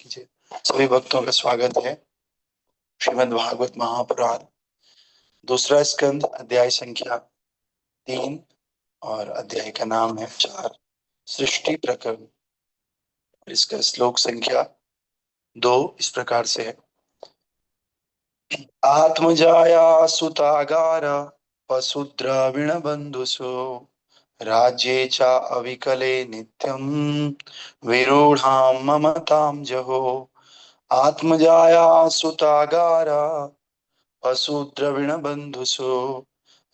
कीजिए। सभी भक्तों का स्वागत है श्रीमद् भागवत महापुराण दूसरा स्कंद अध्याय संख्या 3 और अध्याय का नाम है 4 सृष्टि प्रकरण। इसका श्लोक संख्या 2 इस प्रकार से है। आत्मजाया सुतागार वसुद्रविण बंधुषु राज्ये च अविकले नित्यं विरूढां ममतां जहो। आत्मजाया सुतागारा वसुद्रविण बंधुषु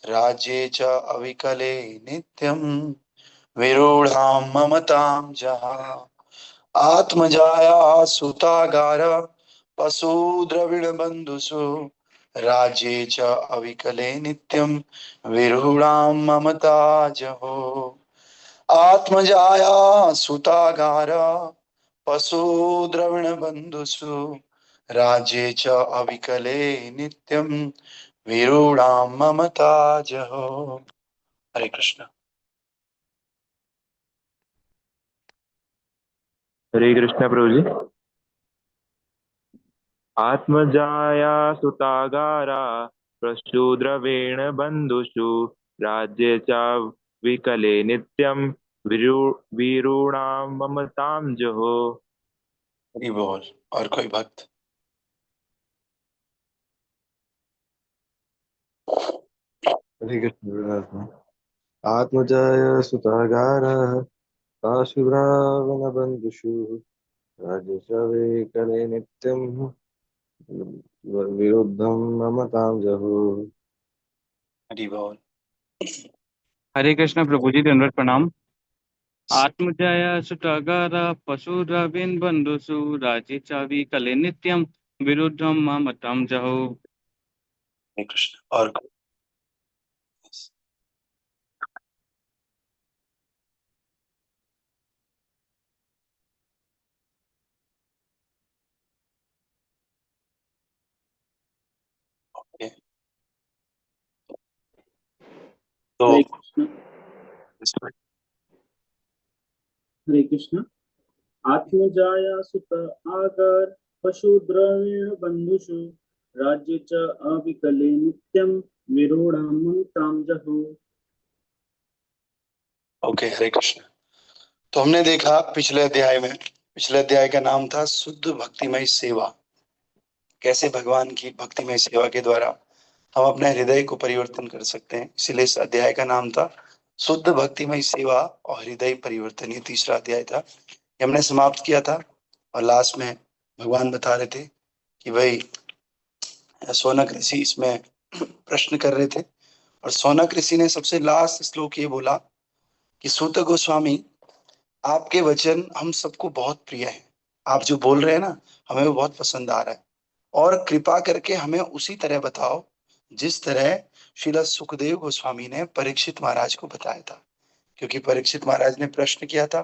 राज्ये च अविकले नित्यं विरूढां ममतां जहा। आत्मजाया सुतागारा वसुद्रविण बंधुषु राज्ये च अविकले नित्यं विरूढां ममता जहो। आत्मजाया सुतागारा वसुद्रविण बंधुषु राज्ये च अविकले नित्यं विरूढां ममता जहो। हरे कृष्ण। हरे कृष्ण प्रभु जी। आत्मजाया सुतागारा प्रसूद्रवेण बंधुषु राज्ये च विकले नित्यं वीरूणां ममतां जहो। हरि बोल। और कोई भक्त? हरे कृष्ण। आत्मजाय सुतागारः काशीवृवनबन्धुषु राज्यसवे करे नित्यं विरुद्धं ममतां जहु। हरि बोल। हरे कृष्ण प्रभु जी, दंडवत प्रणाम। आत्मजाया सुतागारा पशुरविन बंधुषु राजे चावी कले नित्यम विरुद्धम ममताम जहो। हरे कृष्ण। और कोई? ओके। तो हरे कृष्ण। हरे कृष्ण। आत्मजाया सुत आगर पशुद्रविण बंधुषु राज्य च अविकले नित्यं विरूढां ममतां जहो। ओके, हरे कृष्ण। तो हमने देखा पिछले अध्याय का नाम था शुद्ध भक्तिमय सेवा। कैसे भगवान की भक्तिमय सेवा के द्वारा हम अपने हृदय को परिवर्तन कर सकते हैं। इसीलिए इस अध्याय का नाम था शुद्ध भक्तिमय सेवा और हृदय परिवर्तन। ये तीसरा अध्याय था, ये हमने समाप्त किया था। और लास्ट में भगवान बता रहे थे कि भाई सौनक ऋषि इसमें प्रश्न कर रहे थे, और सौनक ऋषि ने सबसे लास्ट श्लोक ये बोला कि सूत गोस्वामी, आपके वचन हम सबको बहुत प्रिय है। आप जो बोल रहे हैं ना, हमें वो बहुत पसंद आ रहा है, और कृपा करके हमें उसी तरह बताओ जिस तरह श्रील सुखदेव गोस्वामी ने परीक्षित महाराज को बताया था। क्योंकि परीक्षित महाराज ने प्रश्न किया था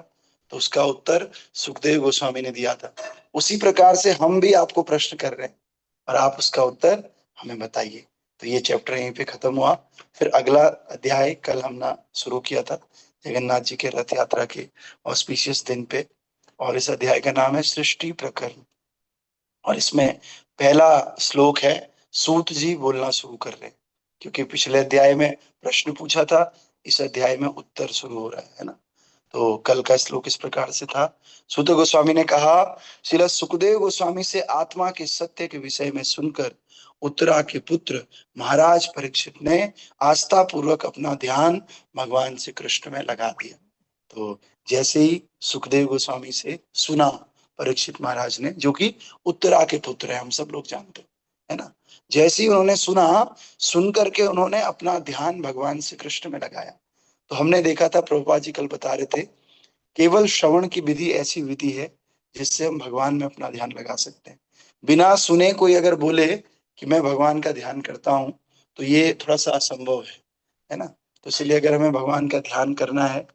तो उसका उत्तर सुखदेव गोस्वामी ने दिया था। उसी प्रकार से हम भी आपको प्रश्न कर रहे हैं और आप उसका उत्तर हमें बताइए। तो ये चैप्टर यहीं पे खत्म हुआ। फिर अगला अध्याय कल हमने शुरू किया था जगन्नाथ जी के रथ यात्रा के ऑस्पिशियस दिन पे, और इस अध्याय का नाम है सृष्टि प्रकरण। और इसमें पहला श्लोक है, सूत जी बोलना शुरू कर रहे हैं, क्योंकि पिछले अध्याय में प्रश्न पूछा था, इस अध्याय में उत्तर शुरू हो रहा है ना। तो कल का श्लोक इस प्रकार से था। सूत गोस्वामी ने कहा, श्रील सुखदेव गोस्वामी से आत्मा के सत्य के विषय में सुनकर उत्तरा के पुत्र महाराज परीक्षित ने आस्था पूर्वक अपना ध्यान भगवान श्री कृष्ण में लगा दिया। तो जैसे ही सुखदेव गोस्वामी से सुना परीक्षित महाराज ने, जो कि उत्तरा के पुत्र है, हम सब लोग जानते है ना, जैसे ही उन्होंने सुना, सुन करके उन्होंने अपना ध्यान भगवान श्री कृष्ण में लगाया। तो हमने देखा था, प्रभुपाद जी कल बता रहे थे, केवल श्रवण की विधि ऐसी विधि है जिससे हम भगवान में अपना ध्यान लगा सकते हैं। बिना सुने कोई अगर बोले कि मैं भगवान का ध्यान करता हूं, तो ये थोड़ा सा असंभव है ना। तो इसलिए अगर हमें भगवान का ध्यान करना है,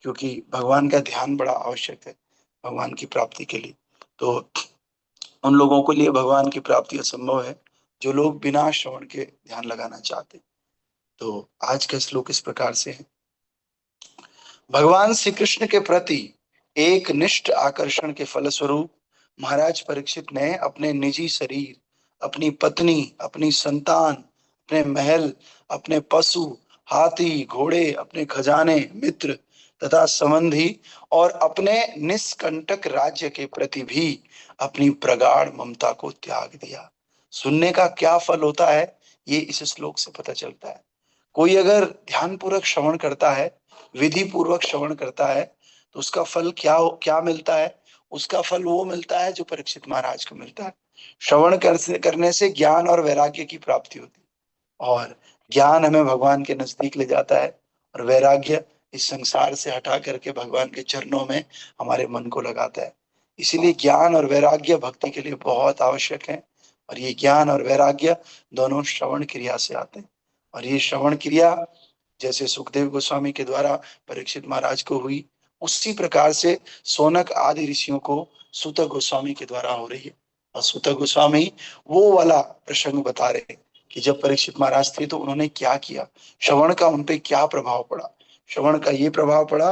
क्योंकि भगवान का ध्यान बड़ा आवश्यक है भगवान की प्राप्ति के लिए, तो उन लोगों के लिए भगवान की प्राप्ति असंभव है जो लोग बिना श्रवण के ध्यान लगाना चाहते। तो आज का श्लोक इस प्रकार से है, भगवान श्री कृष्ण के प्रति एक निष्ठ आकर्षण के फलस्वरूप महाराज परीक्षित ने अपने निजी शरीर, अपनी पत्नी, अपनी संतान, अपने महल, अपने पशु, हाथी, घोड़े, अपने खजाने, मित्र तथा संबंधी और अपने निष्कंटक राज्य के प्रति भी अपनी प्रगाढ़ ममता को त्याग दिया। सुनने का क्या फल होता है ये इस श्लोक से पता चलता है। कोई अगर ध्यान पूर्वक श्रवण करता है, विधि पूर्वक श्रवण करता है, तो उसका फल क्या मिलता है? उसका फल वो मिलता है जो परीक्षित महाराज को मिलता है। श्रवण करने से ज्ञान और वैराग्य की प्राप्ति होती है, और ज्ञान हमें भगवान के नजदीक ले जाता है, और वैराग्य इस संसार से हटा करके भगवान के चरणों में हमारे मन को लगाता है। इसीलिए ज्ञान और वैराग्य भक्ति के लिए बहुत आवश्यक है, और ये ज्ञान और वैराग्य दोनों श्रवण क्रिया से आते हैं। और ये श्रवण क्रिया जैसे सुखदेव गोस्वामी के द्वारा परीक्षित महाराज को हुई, उसी प्रकार से सोनक आदि ऋषियों को सूत गोस्वामी के द्वारा हो रही है। और सूत गोस्वामी वो वाला प्रसंग बता रहे हैं कि जब परीक्षित महाराज थे तो उन्होंने क्या किया, श्रवण का उन पे क्या प्रभाव पड़ा। श्रवण का ये प्रभाव पड़ा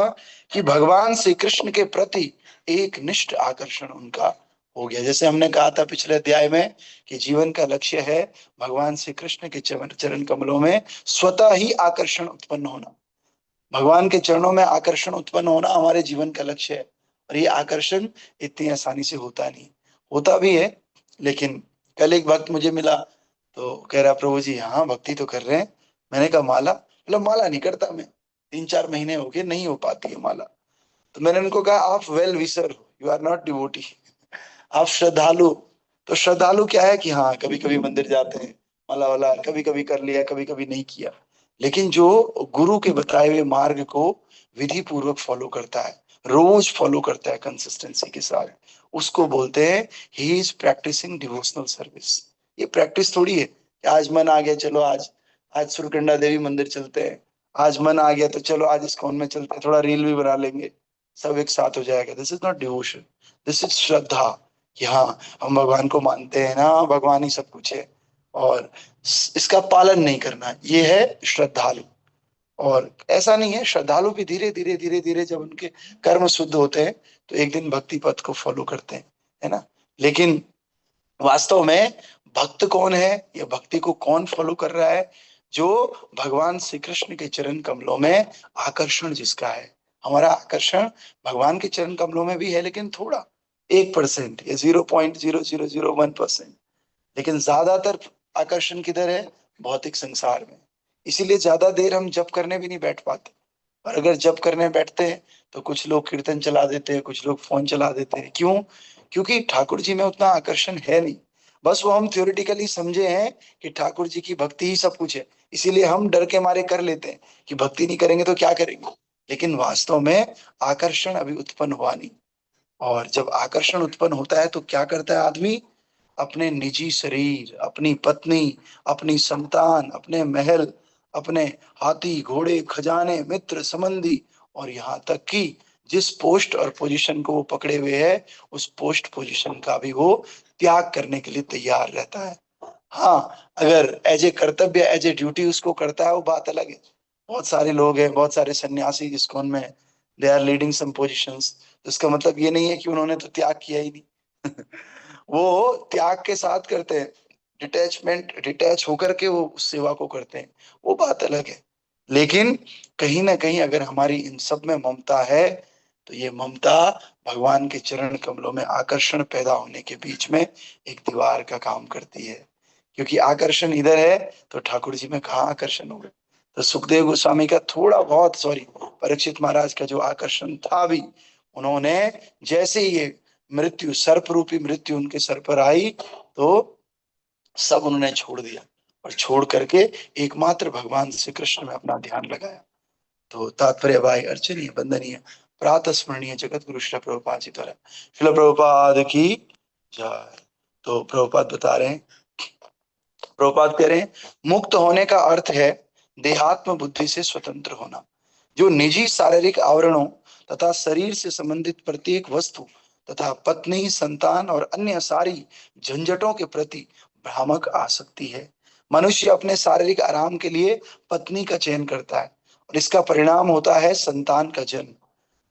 कि भगवान श्री कृष्ण के प्रति एक निष्ठ आकर्षण उनका हो गया। जैसे हमने कहा था पिछले अध्याय में कि जीवन का लक्ष्य है भगवान श्री कृष्ण के चरण कमलों में स्वतः ही आकर्षण उत्पन्न होना। भगवान के चरणों में आकर्षण उत्पन्न होना हमारे जीवन का लक्ष्य है। और ये आकर्षण इतनी आसानी से होता नहीं, होता भी है। लेकिन कल एक भक्त मुझे मिला तो कह रहा, प्रभु जी हाँ भक्ति तो कर रहे हैं। मैंने कहा माला? मतलब माला नहीं करता मैं, 3-4 महीने हो गए, नहीं हो पाती है माला। तो मैंने उनको कहा आप वेल विशर हो, यू आर नॉट डिवोटी, आप श्रद्धालु। तो श्रद्धालु क्या है कि हाँ कभी कभी मंदिर जाते हैं, माला वाला कभी कभी कर लिया, कभी कभी नहीं किया। लेकिन जो गुरु के बताए हुए मार्ग को विधि पूर्वक फॉलो करता है, रोज फॉलो करता है कंसिस्टेंसी के साथ, उसको बोलते हैं he is practising devotional service. ये प्रैक्टिस थोड़ी है कि आज मन आ गया चलो आज आज सुरकंडा देवी मंदिर चलते हैं, आज मन आ गया तो चलो आज इस्कॉन में चलते हैं, थोड़ा रील भी बना लेंगे, सब एक साथ हो जाएगा। This is not devotion, this is श्रद्धा कि हाँ हम भगवान को मानते हैं ना, भगवान ही सब कुछ है, और इसका पालन नहीं करना, ये है श्रद्धालु। और ऐसा नहीं है, श्रद्धालु भी धीरे धीरे धीरे धीरे जब उनके कर्म शुद्ध होते हैं तो एक दिन भक्ति पथ को फॉलो करते हैं, है ना। लेकिन वास्तव में भक्त कौन है या भक्ति को कौन फॉलो कर रहा है? जो भगवान श्री कृष्ण के चरण कमलों में आकर्षण जिसका है। हमारा आकर्षण भगवान के चरण कमलों में भी है, लेकिन थोड़ा 1% या 0.0001%। लेकिन ज्यादातर आकर्षण किधर है? भौतिक संसार में। इसीलिए ज्यादा देर हम जप करने भी नहीं बैठ पाते। और अगर जप करने बैठते हैं तो कुछ लोग कीर्तन चला देते हैं, कुछ लोग फोन चला देते हैं। क्यों? क्योंकि ठाकुर जी में उतना आकर्षण है नहीं। बस वो हम थ्योरेटिकली समझे हैं कि ठाकुर जी की भक्ति ही सब कुछ है, इसीलिए हम डर के मारे कर लेते हैं कि भक्ति नहीं करेंगे तो क्या करेंगे। लेकिन वास्तव में आकर्षण अभी उत्पन्न हुआ नहीं। और जब आकर्षण उत्पन्न होता है तो क्या करता है आदमी? अपने निजी शरीर, अपनी पत्नी, अपनी संतान, अपने महल, अपने हाथी, घोड़े, खजाने, मित्र, संबंधी, और यहाँ तक कि जिस पोस्ट और पोजीशन को वो पकड़े हुए है उस पोस्ट पोजीशन का भी वो त्याग करने के लिए तैयार रहता है। हाँ, अगर एज ए कर्तव्य, एज ए ड्यूटी उसको करता है वो बात अलग है। बहुत सारे लोग हैं, बहुत सारे सन्यासी जिसको उनमें they are leading some positions, तो इसका मतलब ये नहीं है कि उन्होंने तो त्याग किया ही नहीं वो त्याग के साथ करते हैं, डिटैच होकर के वो सेवा को करते हैं, वो बात अलग है। लेकिन कहीं ना कहीं अगर हमारी इन सब में ममता है तो ये ममता भगवान के चरण कमलों में आकर्षण पैदा होने के बीच में एक दीवार का काम करती है। क्योंकि आकर्षण इधर है तो ठाकुर जी में कहाँ आकर्षण होगा। तो सुखदेव गोस्वामी का थोड़ा बहुत, सॉरी, परीक्षित महाराज का जो आकर्षण था भी, उन्होंने जैसे ही ये मृत्यु, सर्प रूपी मृत्यु उनके सर पर आई तो सब उन्होंने छोड़ दिया, और छोड़ करके एकमात्र भगवान श्री कृष्ण में अपना ध्यान लगाया। तो तात्पर्य भाई अर्चनीय, वंदनीय, प्रातः स्मरणीय जगत गुरु श्री प्रभुपाद जी द्वारा। श्रील प्रभुपाद की जय। तो प्रभुपाद बता रहे हैं, प्रभुपाद कह रहे हैं मुक्त होने का अर्थ है देहात्म बुद्धि से स्वतंत्र होना, जो निजी शारीरिक आवरणों तथा शरीर से संबंधित प्रत्येक वस्तु तथा पत्नी, संतान और अन्य सारी झंझटों के प्रति भ्रामक आसक्ति है। मनुष्य अपने शारीरिक आराम के लिए पत्नी का चयन करता है और इसका परिणाम होता है संतान का जन्म।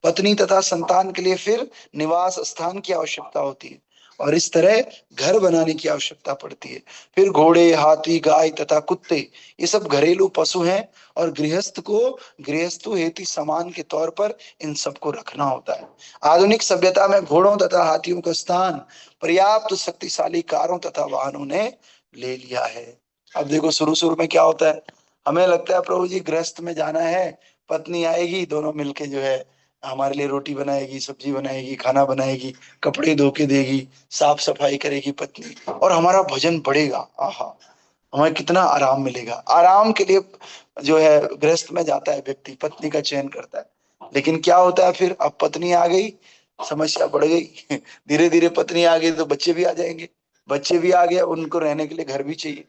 पत्नी तथा संतान के लिए फिर निवास स्थान की आवश्यकता होती है और इस तरह घर बनाने की आवश्यकता पड़ती है। फिर घोड़े, हाथी, गाय तथा कुत्ते, ये सब घरेलू पशु हैं और गृहस्थु हेतु सामान के तौर पर इन सबको रखना होता है। आधुनिक सभ्यता में घोड़ों तथा हाथियों का स्थान पर्याप्त शक्तिशाली कारों तथा वाहनों ने ले लिया है। अब देखो शुरू शुरू में क्या होता है, हमें लगता है प्रभु जी गृहस्थ में जाना है, पत्नी आएगी, दोनों मिलके जो है हमारे लिए रोटी बनाएगी, सब्जी बनाएगी, खाना बनाएगी, कपड़े धो के देगी, साफ सफाई करेगी पत्नी, और हमारा भजन बढ़ेगा। आहा, हमें कितना आराम मिलेगा। आराम के लिए जो है गृहस्थ में जाता है व्यक्ति, पत्नी का चयन करता है। लेकिन क्या होता है फिर, अब पत्नी आ गई, समस्या बढ़ गई। धीरे धीरे पत्नी आ गई तो बच्चे भी आ जाएंगे, बच्चे भी आ गए, उनको रहने के लिए घर भी चाहिए।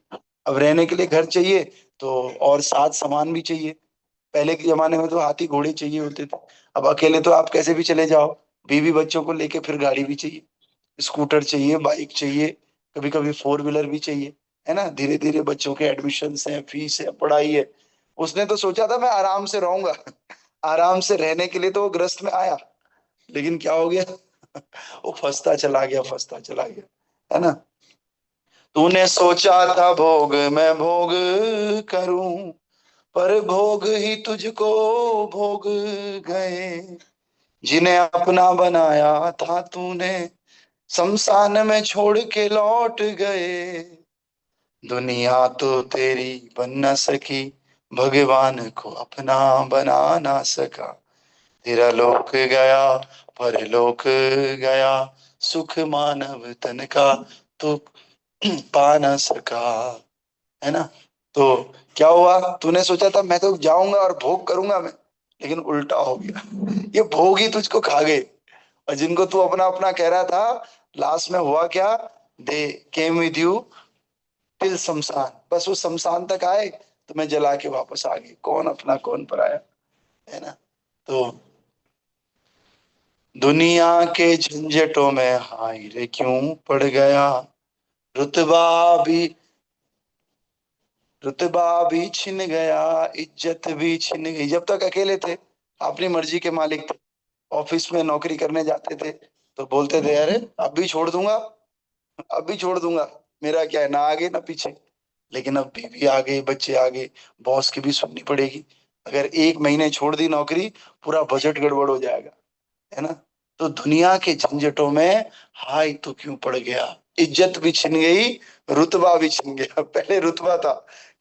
अब रहने के लिए घर चाहिए तो और साथ सामान भी चाहिए। पहले के जमाने में तो हाथी घोड़े चाहिए होते थे, अब अकेले तो आप कैसे भी चले जाओ, बीवी बच्चों को लेके फिर गाड़ी भी चाहिए, स्कूटर चाहिए, बाइक चाहिए, कभी कभी फोर व्हीलर भी चाहिए, है ना। धीरे धीरे बच्चों के एडमिशन है, फीस है, पढ़ाई है। उसने तो सोचा था मैं आराम से रहूंगा, आराम से रहने के लिए तो वो ग्रस्त में आया, लेकिन क्या हो गया, वो फंसता चला गया, फंसता चला गया, है ना। तूने सोचा था भोग मैं भोग करूं, पर भोग ही तुझको भोग गए। जिन्हें अपना बनाया था तूने, शमशान में छोड़ के लौट गए। दुनिया तो तेरी बन न सकी, भगवान को अपना बना ना सका। तेरा लोक गया परलोक गया, सुख मानव तन का तो पा ना सका, है ना। तो क्या हुआ, तूने सोचा था मैं तो जाऊंगा और भोग करूंगा मैं, लेकिन उल्टा हो गया। ये भोग ही तुझको खा गए, और जिनको तू अपना अपना कह रहा था, लास्ट में हुआ क्या, दे केम विद यू टिल शमशान। बस वो शमशान तक आए तो मैं जला के वापस आ गई, कौन अपना कौन पराया, है ना। तो दुनिया के झंझटों में हाय रे क्यों पड़ गया, रुतबा भी रुतबा भी छिन गया, इज्जत भी छिन गई। जब तक अकेले थे, अपनी मर्जी के मालिक थे, ऑफिस में नौकरी करने जाते थे तो बोलते थे अरे अब भी छोड़ दूंगा, अब भी छोड़ दूंगा, मेरा क्या है, ना आगे ना पीछे। लेकिन अब बीवी आ गई, बच्चे आ गए, बॉस की भी सुननी पड़ेगी। अगर एक महीने छोड़ दी नौकरी, पूरा बजट गड़बड़ हो जाएगा, है ना। तो दुनिया के झंझटों में हाय तो क्यों पड़ गया, इज्जत भी छिन गई, रुतबा भी छिन गया। पहले रुतबा था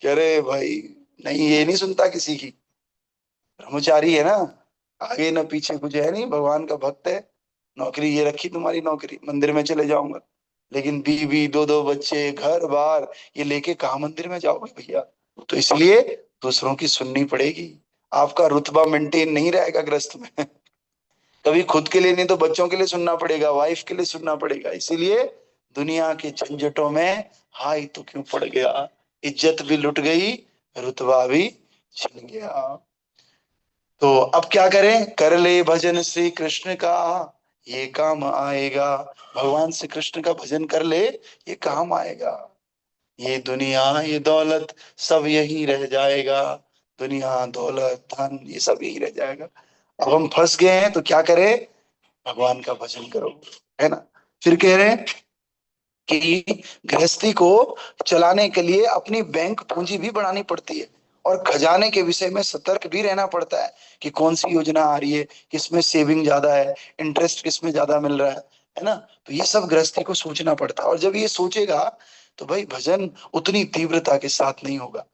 कि अरे भाई, नहीं ये नहीं सुनता किसी की, ब्रह्मचारी है ना, आगे ना पीछे कुछ है नहीं, भगवान का भक्त है, नौकरी ये रखी तुम्हारी नौकरी, मंदिर में चले जाऊंगा। लेकिन बीवी, दो दो बच्चे, घर बार, ये लेके कहाँ मंदिर में जाओगे भैया। तो इसलिए दूसरों की सुननी पड़ेगी, आपका रुतबा मेंटेन नहीं रहेगा ग्रस्त में। कभी खुद के लिए नहीं तो बच्चों के लिए सुनना पड़ेगा, वाइफ के लिए सुनना पड़ेगा। इसीलिए दुनिया के झंझटों में हाय तो क्यों पड़ गया, इज्जत भी लुट गई, रुतबा भी छिन गया। तो अब क्या करें, कर ले भजन श्री कृष्ण का, ये काम आएगा। भगवान श्री कृष्ण का भजन कर ले, ये काम आएगा। ये दुनिया, ये दौलत सब यही रह जाएगा, दुनिया दौलत धन ये सब यही रह जाएगा। अब हम फंस गए हैं तो क्या करें, भगवान का भजन करो, है ना। फिर कह रहे हैं कि गृहस्थी को चलाने के लिए अपनी बैंक पूंजी भी बढ़ानी पड़ती है, और खजाने के विषय में सतर्क भी रहना पड़ता है कि कौन सी योजना आ रही है, किसमें सेविंग ज्यादा है, इंटरेस्ट किसमें ज्यादा मिल रहा है ना। तो ये सब गृहस्थी को सोचना पड़ता है, और जब ये सोचेगा तो भाई भजन उतनी तीव्रता के साथ नहीं होगा।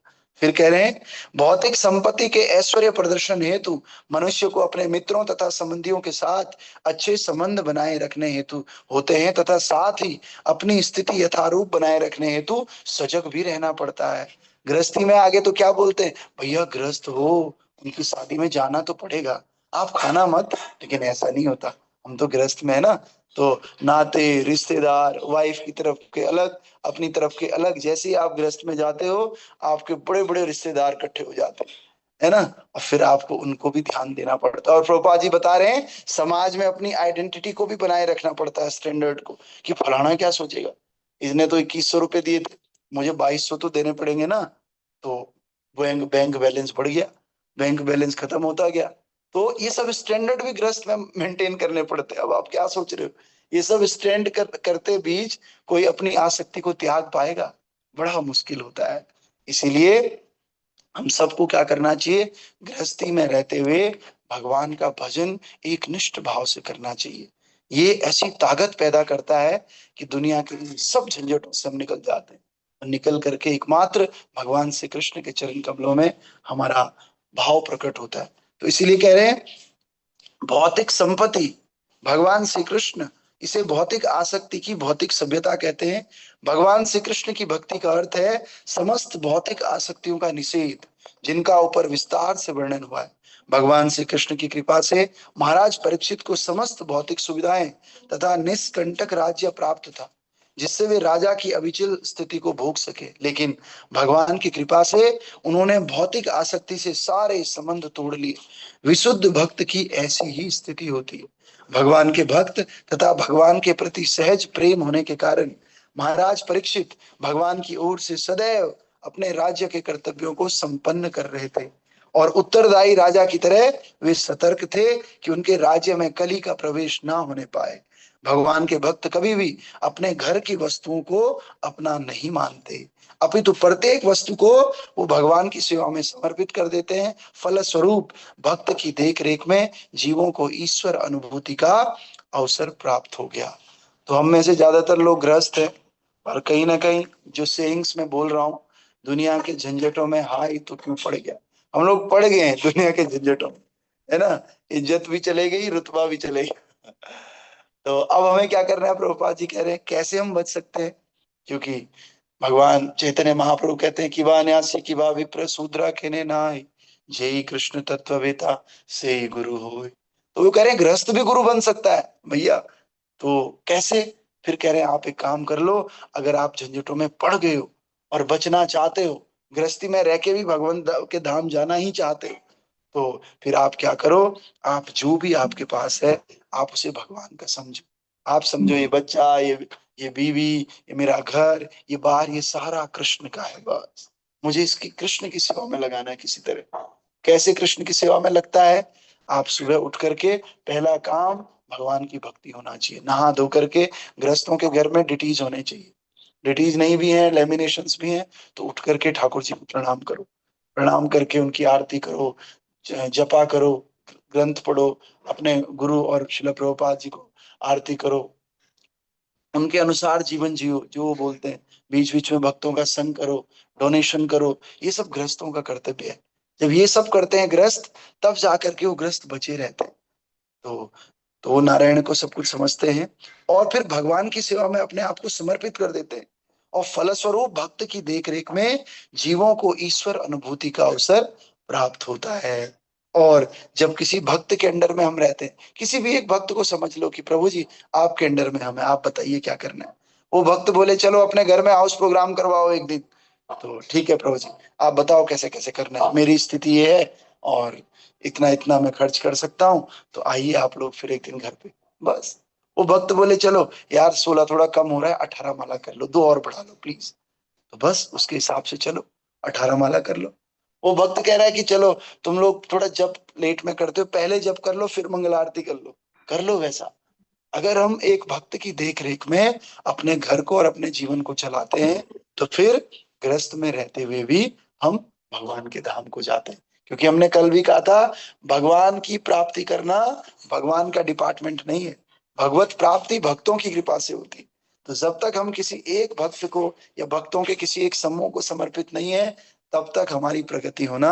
फिर कह रहे हैं, भौतिक संपत्ति के ऐश्वर्य प्रदर्शन हेतु मनुष्य को अपने मित्रों तथा संबंधियों के साथ अच्छे संबंध बनाए रखने हेतु होते हैं, तथा साथ ही अपनी स्थिति यथारूप बनाए रखने हेतु सजग भी रहना पड़ता है। गृहस्थी में आगे तो क्या बोलते हैं, भैया गृहस्थ हो, उनकी शादी में जाना तो पड़ेगा, आप खाना मत। लेकिन ऐसा नहीं होता, हम तो गृहस्थ में है ना, तो नाते रिश्तेदार, वाइफ की तरफ के अलग, अपनी तरफ के अलग। जैसे ही आप गृहस्थ में जाते हो, आपके बड़े बड़े रिश्तेदार इकट्ठे हो जाते हैं, है ना, और फिर आपको उनको भी ध्यान देना पड़ता है। और प्रभुपाद जी बता रहे हैं, समाज में अपनी आइडेंटिटी को भी बनाए रखना पड़ता है, स्टैंडर्ड को, कि फलाना क्या सोचेगा, इसने तो 2100 रुपए दिए थे, मुझे 2200 तो देने पड़ेंगे ना। तो बैंक बैंक बैलेंस बढ़ गया, बैंक बैलेंस खत्म होता गया। तो ये सब स्टैंडर्ड भी गृहस्थ में मेंटेन करने पड़ते हैं। अब आप क्या सोच रहे हो, ये सब स्टैंड करते बीच कोई अपनी आसक्ति को त्याग पाएगा? बड़ा मुश्किल होता है। इसीलिए हम सबको क्या करना चाहिए? गृहस्थी में रहते हुए भगवान का भजन एक निष्ठ भाव से करना चाहिए। ये ऐसी ताकत पैदा करता है कि दुनिया के सब झंझटों से हम निकल जाते हैं और निकल करके एकमात्र भगवान श्री कृष्ण के चरण कमलों में हमारा भाव प्रकट होता है। तो इसीलिए कह रहे हैं भौतिक संपत्ति, भगवान श्री कृष्ण, इसे भौतिक आसक्ति की भौतिक सभ्यता कहते हैं। भगवान श्री कृष्ण की भक्ति का अर्थ है समस्त भौतिक आसक्तियों का निषेध, जिनका ऊपर विस्तार से वर्णन हुआ है। भगवान श्री कृष्ण की कृपा से महाराज परीक्षित को समस्त भौतिक सुविधाएं तथा निष्कंटक राज्य प्राप्त था, जिससे वे राजा की अविचल स्थिति को भोग सके। लेकिन भगवान की कृपा से उन्होंने भौतिक आसक्ति से सारे संबंध तोड़ लिए। विशुद्ध भक्त की ऐसी ही स्थिति होती है। भगवान के भक्त तथा भगवान के प्रति सहज प्रेम होने के कारण महाराज परीक्षित भगवान की ओर से सदैव अपने राज्य के कर्तव्यों को संपन्न कर रहे थे और उत्तरदायी राजा की तरह वे सतर्क थे कि उनके राज्य में कली का प्रवेश ना होने पाए। भगवान के भक्त कभी भी अपने घर की वस्तुओं को अपना नहीं मानते, अपितु प्रत्येक वस्तु को वो भगवान की सेवा में समर्पित कर देते हैं। फलस्वरूप भक्त की देख रेख में जीवों को ईश्वर अनुभूति का अवसर प्राप्त हो गया। तो हम में से ज्यादातर लोग गृहस्थ हैं और कहीं ना कहीं जो सेइंग्स में बोल रहा हूँ, दुनिया के झंझटों में हाय तो क्यों पड़ गया, हम लोग पड़ गए हैं दुनिया के झंझटों में, है ना। इज्जत भी चले गई, रुतबा भी चले गई। तो अब हमें क्या करना है? प्रभुपाद जी कह रहे हैं कैसे हम बच सकते हैं, क्योंकि भगवान चैतन्य महाप्रभु कहते हैं कि वा न्यासी कि वा विप्र शूद्रा केने नाय जेई कृष्ण तत्ववेता से ही गुरु होय। तो वो कह रहे हैं गृहस्थ भी गुरु बन सकता है भैया। तो कैसे? फिर कह रहे हैं आप एक काम कर लो, अगर आप झंझटों में पड़ गए हो और बचना चाहते हो, गृहस्थी में रह के भी भगवान के धाम जाना ही चाहते हो, तो फिर आप क्या करो, आप जो भी आपके पास है आप उसे भगवान का समझो। आप समझो ये बच्चा, ये बीवी, ये मेरा घर, ये बार, ये सारा कृष्ण का है। बस मुझे इसकी कृष्ण की सेवा में लगाना है किसी तरह। कैसे कृष्ण की सेवा में लगता है? आप सुबह उठ करके पहला काम भगवान की भक्ति होना चाहिए। नहा धो करके गृहस्थों के घर में डिटीज होने चाहिए। डिटीज नहीं भी है, लेमिनेशंस भी हैं, तो उठ करके ठाकुर जी को प्रणाम करो। प्रणाम करके उनकी आरती करो, जपा करो, ग्रंथ पढ़ो, अपने गुरु और शिला प्रभुपाद जी को आरती करो, उनके अनुसार जीवन जियो जो वो बोलते हैं। बीच बीच में भक्तों का संग करो, डोनेशन करो, ये सब गृहस्थों का कर्तव्य है। जब ये सब करते हैं गृहस्थ, तब जाकर के वो गृहस्थ बचे रहते हैं। तो वो नारायण को सब कुछ समझते हैं और फिर भगवान की सेवा में अपने आप को समर्पित कर देते हैं और फलस्वरूप भक्त की देखरेख में जीवों को ईश्वर अनुभूति का अवसर प्राप्त होता है। और जब किसी भक्त के अंडर में हम रहते हैं, किसी भी एक भक्त को समझ लो कि प्रभु जी आपके अंडर में हम हैं, आप बताइए क्या करना है। वो भक्त बोले चलो अपने घर में हाउस प्रोग्राम करवाओ एक दिन, तो ठीक है प्रभु जी आप बताओ कैसे कैसे करना है, मेरी स्थिति ये है और इतना इतना मैं खर्च कर सकता हूँ, तो आइए आप लोग फिर एक दिन घर पे। बस वो भक्त बोले चलो यार 16 थोड़ा कम हो रहा है, 18 माला कर लो, 2 और बढ़ा लो प्लीज। तो बस उसके हिसाब से चलो 18 माला कर लो। वो भक्त कह रहा है कि चलो तुम लोग थोड़ा जप लेट में करते हो, पहले जप कर लो फिर मंगल आरती कर लो वैसा। अगर हम एक भक्त की देख रेख में अपने घर को और अपने जीवन को चलाते हैं, तो फिर गृहस्थ में रहते हुए भी हम भगवान के धाम को जाते हैं। क्योंकि हमने कल भी कहा था भगवान की प्राप्ति करना भगवान का डिपार्टमेंट नहीं है, भगवत प्राप्ति भक्तों की कृपा से होती। तो जब तक हम किसी एक भक्त को या भक्तों के किसी एक समूह को समर्पित नहीं है, तब तक हमारी प्रगति होना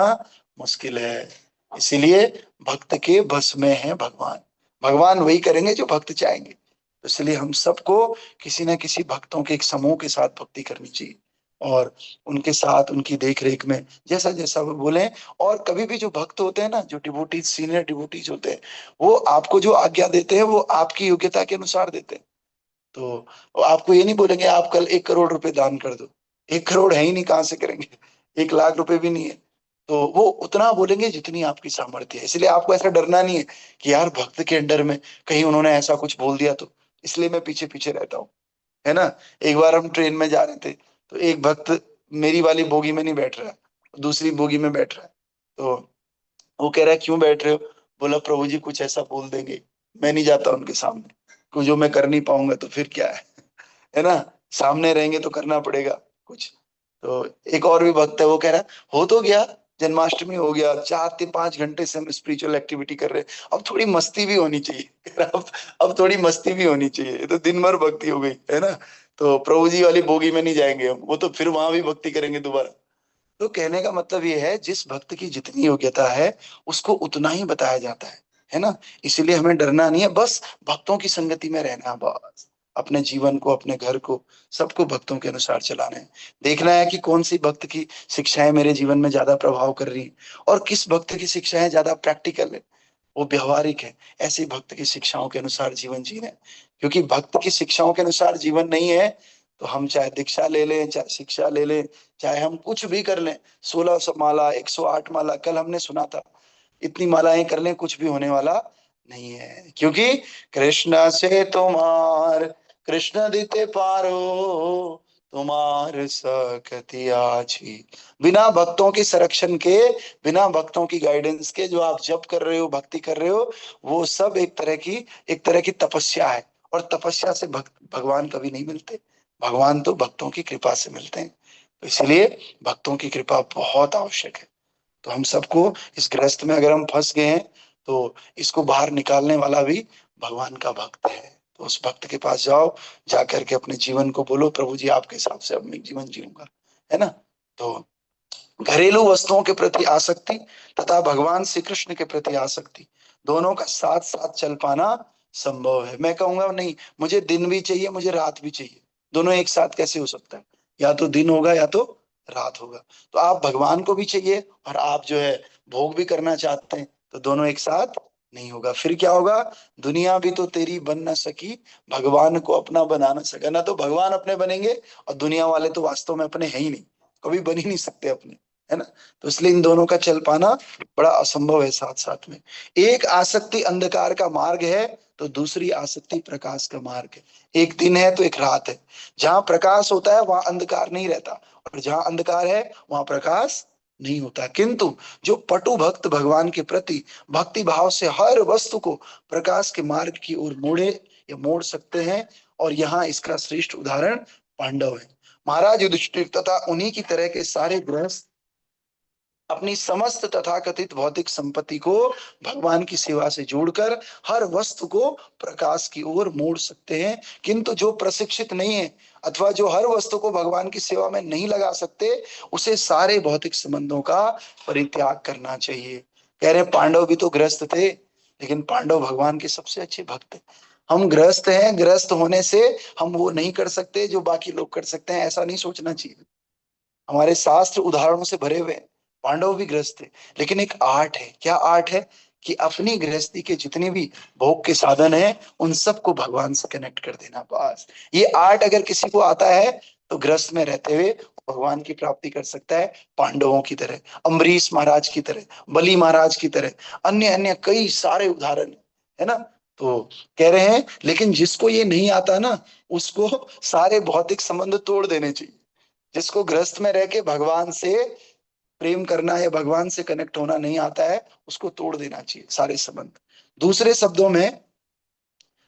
मुश्किल है। इसीलिए भक्त के बस में है भगवान, भगवान वही करेंगे जो भक्त चाहेंगे। तो इसलिए हम सबको किसी न किसी भक्तों के एक समूह के साथ भक्ति करनी चाहिए और उनके साथ उनकी देख रेख में जैसा जैसा वो बोले। और कभी भी जो भक्त होते हैं ना, जो डिवोटीज सीनियर डिवोटीज होते हैं, वो आपको जो आज्ञा देते हैं वो आपकी योग्यता के अनुसार देते हैं। तो वो आपको ये नहीं बोलेंगे आप कल 1 करोड़ रुपए दान कर दो, 1 करोड़ है ही नहीं, कहाँ से करेंगे, 1 लाख रुपए भी नहीं है। तो वो उतना बोलेंगे जितनी आपकी सामर्थ्य है। इसलिए आपको ऐसा डरना नहीं है कि यार भक्त के अंडर में कहीं उन्होंने ऐसा कुछ बोल दिया तो, इसलिए मैं पीछे पीछे रहता हूँ, है ना। एक बार हम ट्रेन में जा रहे थे, तो एक भक्त मेरी वाली बोगी में नहीं बैठ रहा है, दूसरी बोगी में बैठ रहा है। तो वो कह रहा है क्यों बैठ रहे हो? बोला प्रभु जी कुछ ऐसा बोल देंगे, मैं नहीं जाता उनके सामने। जो मैं कर नहीं पाऊंगा तो फिर क्या है ना, सामने रहेंगे तो करना पड़ेगा कुछ। तो एक और भी भक्त है, वो कह रहा है हो तो गया, जन्माष्टमी हो गया, 4 से 5 घंटे से हम स्पिरिचुअल एक्टिविटी कर रहे हैं, अब थोड़ी मस्ती भी होनी चाहिए। कह रहा, अब थोड़ी मस्ती भी होनी चाहिए, ये तो दिन भर भक्ति हो गई है ना। तो प्रभु जी वाली बोगी में नहीं जाएंगे हम, वो तो फिर वहां भी भक्ति करेंगे दोबारा। तो कहने का मतलब ये है, जिस भक्त की जितनी योग्यता है उसको उतना ही बताया जाता है ना। इसीलिए हमें डरना नहीं है, बस भक्तों की संगति में रहना है, बस अपने जीवन को, अपने घर को, सबको भक्तों के अनुसार चलाना है। देखना है कि कौन सी भक्त की शिक्षाएं मेरे जीवन में ज्यादा प्रभाव कर रही हैं, और किस भक्त की शिक्षाएं ज्यादा प्रैक्टिकल है, वो व्यवहारिक है। ऐसे भक्त की शिक्षाओं के अनुसार जीवन जीना है। क्योंकि भक्त की शिक्षाओं के अनुसार जीवन नहीं है तो हम चाहे दीक्षा ले लें, चाहे शिक्षा ले लें, चाहे हम कुछ भी कर लें, 1600 माला, 108 माला, कल हमने सुना था, इतनी मालाएं कर लें, कुछ भी होने वाला नहीं है। क्योंकि कृष्ण से तुम्हार, कृष्ण दिते पारो, तुम्हार सकति आछी। बिना भक्तों के संरक्षण के, बिना भक्तों की गाइडेंस के जो आप जप कर रहे हो, भक्ति कर रहे हो, वो सब एक तरह की तपस्या है। और तपस्या से भगवान कभी नहीं मिलते, भगवान तो भक्तों की कृपा से मिलते हैं। तो इसलिए भक्तों की कृपा बहुत आवश्यक है। तो हम सबको इस ग्रस्त में अगर हम फंस गए हैं तो इसको बाहर निकालने वाला भी भगवान का भक्त है। तो उस भक्त के पास जाओ, जाकर के अपने जीवन को बोलो, प्रभु जी आपके हिसाब से अब मैं जीवन जीऊंगा, है ना। तो घरेलू वस्तुओं के प्रति आसक्ति तथा भगवान श्री कृष्ण के प्रति आसक्ति, दोनों का साथ साथ चल पाना संभव है। मैं कहूंगा नहीं, मुझे दिन भी चाहिए, मुझे रात भी चाहिए, दोनों एक साथ कैसे हो सकता है? या तो दिन होगा या तो रात होगा। तो आप भगवान को भी चाहिए और आप जो है भोग भी करना चाहते हैं, तो दोनों एक साथ नहीं होगा। फिर क्या होगा? दुनिया भी तो तेरी बन न सकी, भगवान को अपना बना न सका। ना तो भगवान अपने बनेंगे, और दुनिया वाले तो वास्तव में अपने है ही नहीं, कभी बन ही नहीं सकते अपने, है ना। तो इसलिए इन दोनों का चल पाना बड़ा असंभव है साथ साथ में। एक आसक्ति अंधकार का मार्ग है, तो दूसरी आसक्ति प्रकाश का मार्ग है। एक दिन है तो एक रात है। जहां प्रकाश होता है वहां अंधकार नहीं रहता, और जहां अंधकार है वहां प्रकाश नहीं होता। किंतु जो पटु भक्त भगवान के प्रति भक्ति भाव से हर वस्तु को प्रकाश के मार्ग की ओर मोड़े या मोड़ सकते हैं, और यहाँ इसका श्रेष्ठ उदाहरण पांडव है। महाराज युधिष्ठिर तथा उन्हीं की तरह के सारे गृहस्थ अपनी समस्त तथाकथित भौतिक संपत्ति को भगवान की सेवा से जोड़कर हर वस्तु को प्रकाश की ओर मोड़ सकते हैं। किंतु जो प्रशिक्षित नहीं है, अथवा जो हर वस्तु को भगवान की सेवा में नहीं लगा सकते, उसे सारे भौतिक संबंधों का परित्याग करना चाहिए। कह रहे पांडव भी तो गृहस्थ थे, लेकिन पांडव भगवान के सबसे अच्छे भक्त हैं। हम गृहस्थ हैं, गृहस्थ होने से हम वो नहीं कर सकते जो बाकी लोग कर सकते हैं, ऐसा नहीं सोचना चाहिए। हमारे शास्त्र उदाहरणों से भरे हुए हैं। पांडव भी गृहस्थ थे, लेकिन एक आर्ट है। क्या आर्ट है? कि अपनी गृहस्थी के जितने भी भोग के साधन हैं उन सबको भगवान से कनेक्ट कर देना। बस ये आर्ट अगर किसी को आता है तो गृहस्थ में रहते हुए भगवान की प्राप्ति कर सकता है। पांडवों की तरह, अम्बरीश महाराज की तरह, बलि महाराज की तरह, अन्य अन्य कई सारे उदाहरण है ना। तो कह रहे हैं लेकिन जिसको ये नहीं आता ना, उसको सारे भौतिक संबंध तोड़ देने चाहिए। जिसको गृहस्थ में रह के भगवान से प्रेम करना या भगवान से कनेक्ट होना नहीं आता है, उसको तोड़ देना चाहिए सारे संबंध। दूसरे शब्दों में,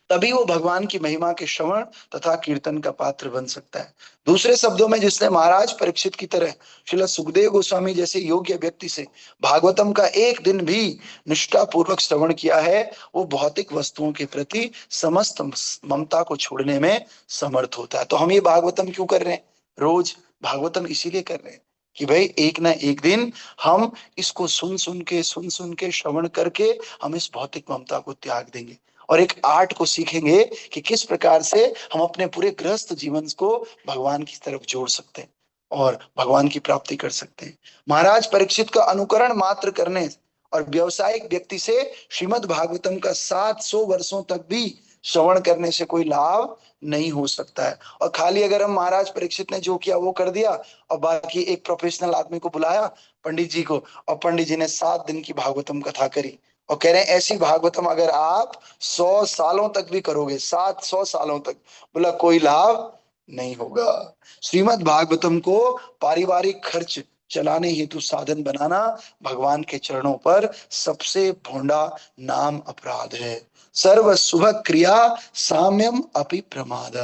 तभी वो भगवान की महिमा के श्रवण तथा कीर्तन का पात्र बन सकता है। दूसरे शब्दों में, जिसने महाराज परीक्षित की तरह श्रील सुखदेव गोस्वामी जैसे योग्य व्यक्ति से भागवतम का एक दिन भी निष्ठा पूर्वक श्रवण किया है, वो भौतिक वस्तुओं के प्रति समस्त ममता को छोड़ने में समर्थ होता है। तो हम ये भागवतम क्यों कर रहे हैं? रोज भागवतम इसीलिए कर रहे हैं कि भाई एक ना एक दिन हम इसको सुन सुन के श्रवण करके हम इस भौतिक ममता को त्याग देंगे, और एक आर्ट को सीखेंगे कि किस प्रकार से हम अपने पूरे गृहस्थ जीवन को भगवान की तरफ जोड़ सकते हैं और भगवान की प्राप्ति कर सकते हैं। महाराज परीक्षित का अनुकरण मात्र करने और व्यवसायिक व्यक्ति से श्रीमद् भागवतम का 700 वर्षों तक भी श्रवण करने से कोई लाभ नहीं हो सकता है। और खाली अगर हम महाराज परीक्षित ने जो किया वो कर दिया, और बाकी एक प्रोफेशनल आदमी को बुलाया, पंडित जी को, और पंडित जी ने 7 दिन की भागवतम कथा करी, और कह रहे हैं ऐसी भागवतम अगर आप 100 सालों तक भी करोगे, 700 सालों तक, बोला कोई लाभ नहीं होगा। श्रीमद् भागवतम को पारिवारिक खर्च चलाने हेतु साधन बनाना भगवान के चरणों पर सबसे भोंडा नाम अपराध है। सर्व शुभ क्रिया साम्यम अपि प्रमाद।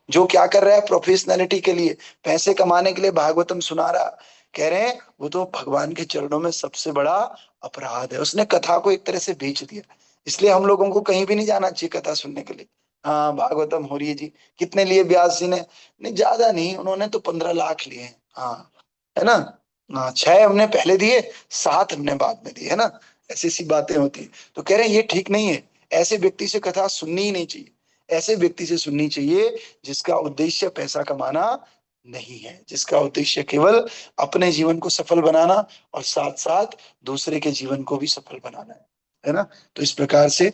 जो क्या कर रहा है प्रोफेशनलिटी के लिए, पैसे कमाने के लिए भागवतम सुना रहा, कह रहे हैं वो तो भगवान के चरणों में सबसे बड़ा अपराध है। उसने कथा को एक तरह से बेच दिया। इसलिए हम लोगों को कहीं भी नहीं जाना चाहिए कथा सुनने के लिए। हाँ भागवतम हो रही है जी, कितने लिए व्यास जी ने? नहीं ज्यादा नहीं, उन्होंने तो 15 लाख लिए हैं। हाँ है ना। हाँ 6 हमने पहले दिए, 7 हमने बाद में दिए, है ना। ऐसी सी बातें होती है। तो कह रहे हैं ये ठीक नहीं है, ऐसे व्यक्ति से कथा सुननी ही नहीं चाहिए। ऐसे व्यक्ति से सुननी चाहिए जिसका उद्देश्य पैसा कमाना नहीं है, जिसका उद्देश्य केवल अपने जीवन को सफल बनाना और साथ साथ दूसरे के जीवन को भी सफल बनाना है ना। तो इस प्रकार से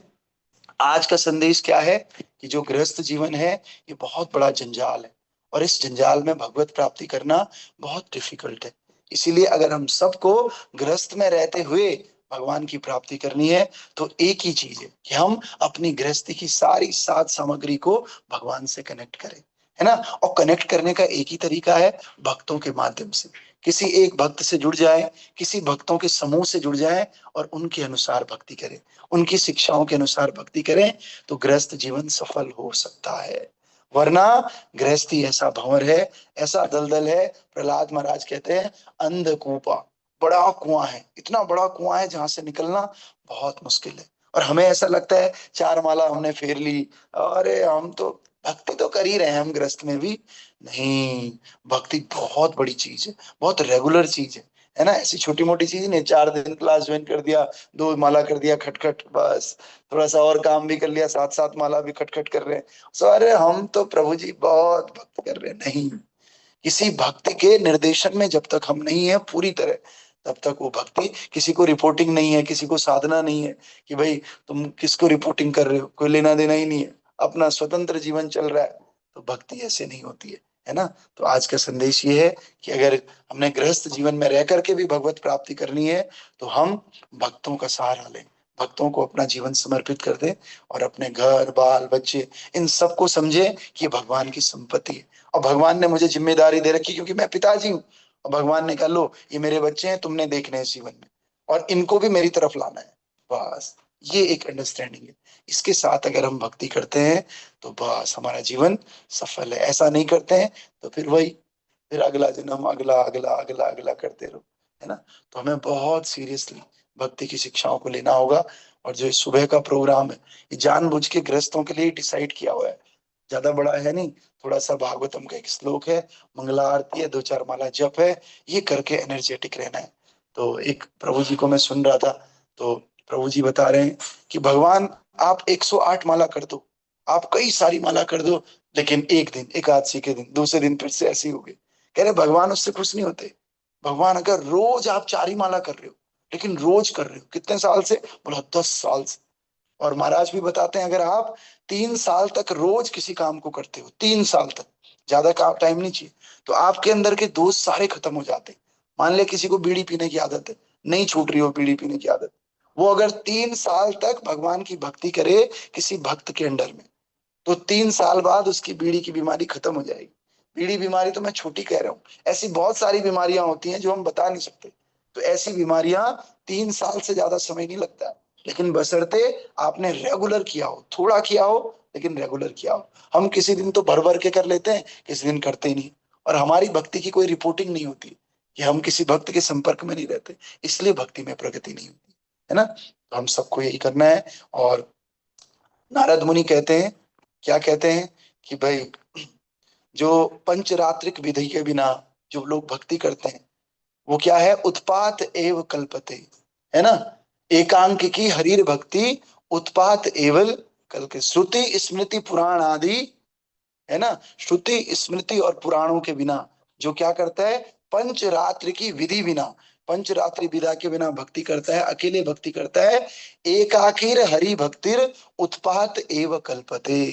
आज का संदेश क्या है कि जो गृहस्थ जीवन है ये बहुत बड़ा जंजाल है, और इस जंजाल में भगवत प्राप्ति करना बहुत डिफिकल्ट है। इसीलिए अगर हम सबको गृहस्थ में रहते हुए भगवान की प्राप्ति करनी है तो एक ही चीज है कि हम अपनी गृहस्थी की सारी साध सामग्री को भगवान से कनेक्ट करें, है ना। और कनेक्ट करने का एक ही तरीका है, भक्तों के माध्यम से। किसी एक भक्त से जुड़ जाए, किसी भक्तों के समूह से जुड़ जाए और उनके अनुसार भक्ति करें, उनकी शिक्षाओं के अनुसार भक्ति करें, तो गृहस्थ जीवन सफल हो सकता है। वरना गृहस्थी ऐसा भंवर है, ऐसा दलदल है, प्रहलाद महाराज कहते हैं अंधकूपा, बड़ा कुआं है, इतना बड़ा कुआं है जहां से निकलना बहुत मुश्किल है। और हमें ऐसा लगता है 4 माला हमने फेर ली, अरे हम तो भक्ति तो कर ही रहे हैं हम गृहस्थ में भी। नहीं, भक्ति बहुत बड़ी चीज है, बहुत रेगुलर चीज है ना। ऐसी छोटी मोटी चीज नहीं, 4 दिन क्लास ज्वाइन कर दिया, 2 माला कर दिया खटखट, बस थोड़ा सा और काम भी कर लिया, 7 माला भी खटखट कर रहे हैं, अरे हम तो प्रभु जी बहुत भक्ति कर रहे हैं। नहीं, किसी भक्ति के निर्देशन में जब तक हम नहीं है पूरी तरह, तब तक वो भक्ति, किसी को रिपोर्टिंग नहीं है, किसी को साधना नहीं है कि भाई तुम किसको रिपोर्टिंग कर रहे हो, कोई लेना देना ही नहीं है, अपना स्वतंत्र जीवन चल रहा है, तो भक्ति ऐसे नहीं होती है ना। तो आज का संदेश ये है कि अगर हमने गृहस्थ जीवन में रह करके भी भगवत प्राप्ति करनी है तो हम भक्तों का सहारा लें, भक्तों को अपना जीवन समर्पित कर दें और अपने घर बाल बच्चे इन सबको समझे कि ये भगवान की संपत्ति है और भगवान ने मुझे जिम्मेदारी दे रखी क्योंकि मैं पिताजी हूँ। और भगवान ने कहा लो ये मेरे बच्चे हैं, तुमने देखने हैं जीवन में और इनको भी मेरी तरफ लाना है। बस ये एक अंडरस्टैंडिंग है। इसके साथ अगर हम भक्ति करते हैं तो बस हमारा जीवन सफल है। ऐसा नहीं करते हैं तो फिर वही, फिर अगला जन्म, अगला अगला अगला अगला करते रहो, है ना। तो हमें बहुत सीरियसली भक्ति की शिक्षाओं को लेना होगा। और जो सुबह का प्रोग्राम है ये जानबूझ के गृहस्थों के लिए डिसाइड किया हुआ है, ज्यादा बड़ा है नहीं, थोड़ा सा भागवतम का एक श्लोक है, मंगला आरती है, 2-4 माला जप है, ये करके एनर्जेटिक रहना है। तो एक प्रभु जी को मैं सुन रहा था, तो प्रभु जी बता रहे हैं कि भगवान आप 108 माला कर दो, आप कई सारी माला कर दो, लेकिन एक दिन एकादशी के दिन दूसरे दिन फिर से ऐसी होगी। कह रहे भगवान उससे खुश नहीं होते। भगवान अगर रोज आप 4 ही माला कर रहे हो, लेकिन रोज कर रहे हो, कितने साल से? बोला 10 साल से। और महाराज भी बताते हैं अगर आप 3 साल तक रोज किसी काम को करते हो, 3 साल तक, ज्यादा टाइम नहीं चाहिए, तो आपके अंदर के दोष सारे खत्म हो जाते हैं। मान ले किसी को बीड़ी पीने की आदत है, नहीं छूट रही हो बीड़ी पीने की आदत, वो अगर 3 साल तक भगवान की भक्ति करे किसी भक्त के अंडर में, तो 3 साल बाद उसकी बीड़ी की बीमारी खत्म हो जाएगी। बीड़ी बीमारी तो मैं छोटी कह रहा हूँ, ऐसी बहुत सारी बीमारियां होती हैं जो हम बता नहीं सकते। तो ऐसी बीमारियां 3 साल से ज्यादा समय नहीं लगता, लेकिन बशर्ते आपने रेगुलर किया हो, थोड़ा किया हो लेकिन रेगुलर किया हो। हम किसी दिन तो भर भर के कर लेते हैं, किसी दिन करते ही नहीं, और हमारी भक्ति की कोई रिपोर्टिंग नहीं होती कि हम किसी भक्त के संपर्क में नहीं रहते, इसलिए भक्ति में प्रगति नहीं होती, है ना। तो हम सबको यही करना है। और नारद मुनि कहते हैं, क्या कहते हैं कि भाई जो पंचरात्रिक विधि के बिना जो लोग भक्ति करते हैं वो क्या है, उत्पात एव कल्पते, है ना। एकांक की हरिर भक्ति उत्पात एवल कल के, श्रुति स्मृति पुराण आदि, है ना, श्रुति स्मृति और पुराणों के बिना जो क्या करता है, पंचरात्रि की विधि बिना, पंचरात्रि विधा के बिना भक्ति करता है, अकेले भक्ति करता है, एकाकीर हरि भक्तिर उत्पात एव कल्पते।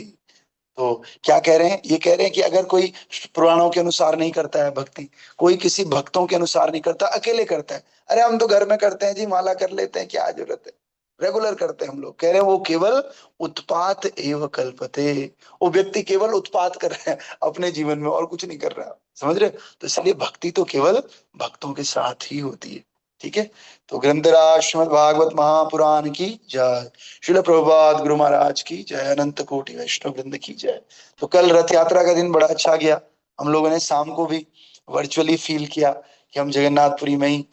तो क्या कह रहे हैं, ये कह रहे हैं कि अगर कोई पुराणों के अनुसार नहीं करता है भक्ति, कोई किसी भक्तों के अनुसार नहीं करता, अकेले करता है, अरे हम तो घर में करते हैं जी, माला कर लेते हैं, क्या जरूरत है, रेगुलर करते हैं हम लोग। कह रहे हैं वो केवल उत्पात एव कल्पते, वो व्यक्ति केवल उत्पात कर रहे हैं अपने जीवन में और कुछ नहीं कर रहा, समझ रहे? तो इसलिए भक्ति तो केवल भक्तों के साथ ही होती है। ठीक है, तो ग्रंथराज श्रीमद् भागवत महापुराण की जय, श्रील प्रभुपाद गुरु महाराज की जय, अनंत कोटि वैष्णव वृंद की जय। तो कल रथ यात्रा का दिन बड़ा अच्छा गया, हम लोगों ने शाम को भी वर्चुअली फील किया कि हम जगन्नाथपुरी में ही